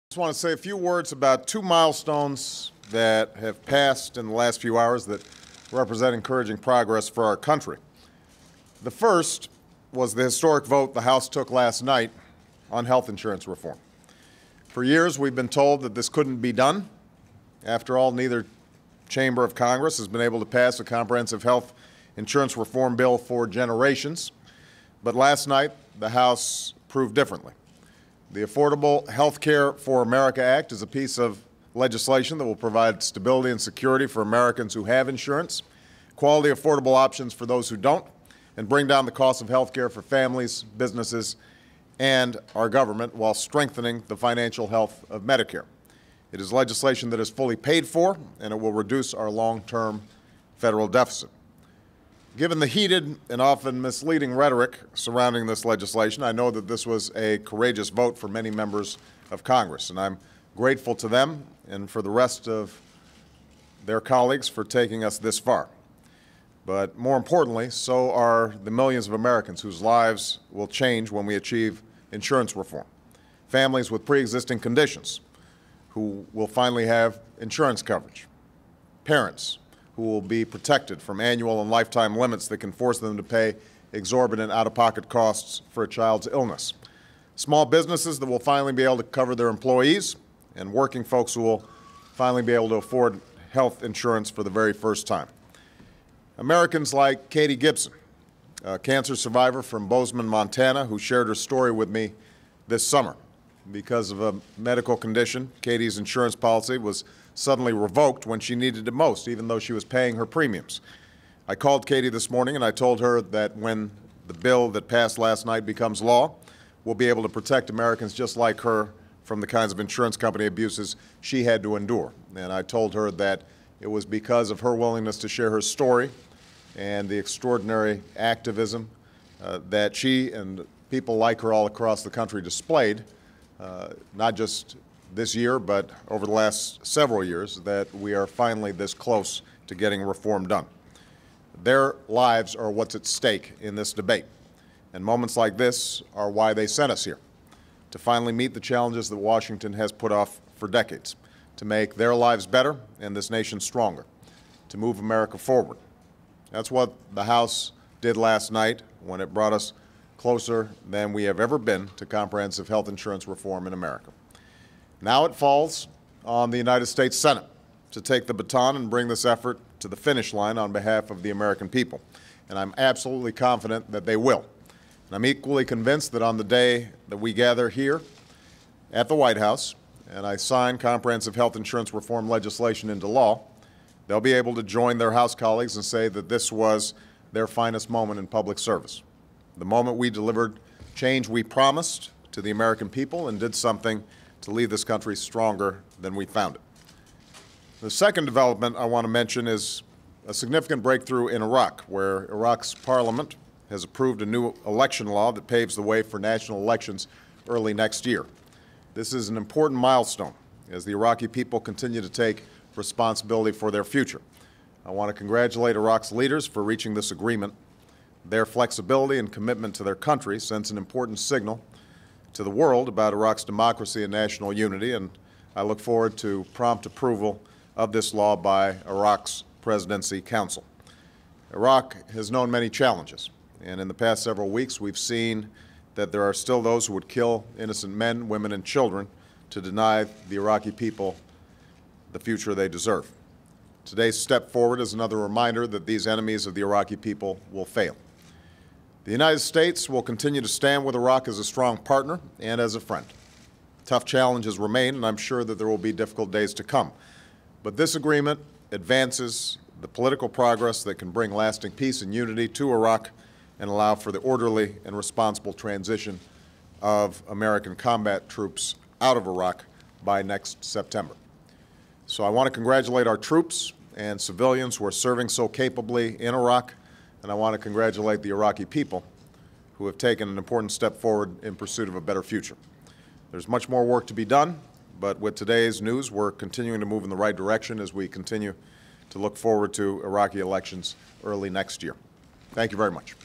I just want to say a few words about two milestones that have passed in the last few hours that represent encouraging progress for our country. The first was the historic vote the House took last night on health insurance reform. For years, we've been told that this couldn't be done. After all, neither chamber of Congress has been able to pass a comprehensive health insurance reform bill for generations. But last night, the House proved differently. The Affordable Health Care for America Act is a piece of legislation that will provide stability and security for Americans who have insurance, quality, affordable options for those who don't, and bring down the cost of health care for families, businesses, and our government while strengthening the financial health of Medicare. It is legislation that is fully paid for, and it will reduce our long-term federal deficit. Given the heated and often misleading rhetoric surrounding this legislation, I know that this was a courageous vote for many members of Congress, and I'm grateful to them and for the rest of their colleagues for taking us this far. But more importantly, so are the millions of Americans whose lives will change when we achieve insurance reform. Families with pre-existing conditions who will finally have insurance coverage. Parents who will be protected from annual and lifetime limits that can force them to pay exorbitant out-of-pocket costs for a child's illness. Small businesses that will finally be able to cover their employees, and working folks who will finally be able to afford health insurance for the very first time. Americans like Katie Gibson, a cancer survivor from Bozeman, Montana, who shared her story with me this summer. Because of a medical condition, Katie's insurance policy was suddenly revoked when she needed it most, even though she was paying her premiums. I called Katie this morning and I told her that when the bill that passed last night becomes law, we'll be able to protect Americans just like her from the kinds of insurance company abuses she had to endure. And I told her that it was because of her willingness to share her story and the extraordinary activism that she and people like her all across the country displayed, not just this year, but over the last several years, that we are finally this close to getting reform done. Their lives are what's at stake in this debate, and moments like this are why they sent us here, to finally meet the challenges that Washington has put off for decades, to make their lives better and this nation stronger, to move America forward. That's what the House did last night when it brought us closer than we have ever been to comprehensive health insurance reform in America. Now it falls on the United States Senate to take the baton and bring this effort to the finish line on behalf of the American people. And I'm absolutely confident that they will. And I'm equally convinced that on the day that we gather here at the White House and I sign comprehensive health insurance reform legislation into law, they'll be able to join their House colleagues and say that this was their finest moment in public service. The moment we delivered change we promised to the American people and did something to leave this country stronger than we found it. The second development I want to mention is a significant breakthrough in Iraq, where Iraq's parliament has approved a new election law that paves the way for national elections early next year. This is an important milestone as the Iraqi people continue to take responsibility for their future. I want to congratulate Iraq's leaders for reaching this agreement. Their flexibility and commitment to their country sends an important signal to the world about Iraq's democracy and national unity, and I look forward to prompt approval of this law by Iraq's Presidency Council. Iraq has known many challenges, and in the past several weeks we've seen that there are still those who would kill innocent men, women, and children to deny the Iraqi people the future they deserve. Today's step forward is another reminder that these enemies of the Iraqi people will fail. The United States will continue to stand with Iraq as a strong partner and as a friend. Tough challenges remain, and I'm sure that there will be difficult days to come. But this agreement advances the political progress that can bring lasting peace and unity to Iraq and allow for the orderly and responsible transition of American combat troops out of Iraq by next September. So I want to congratulate our troops and civilians who are serving so capably in Iraq, and I want to congratulate the Iraqi people who have taken an important step forward in pursuit of a better future. There's much more work to be done, but with today's news, we're continuing to move in the right direction as we continue to look forward to Iraqi elections early next year. Thank you very much.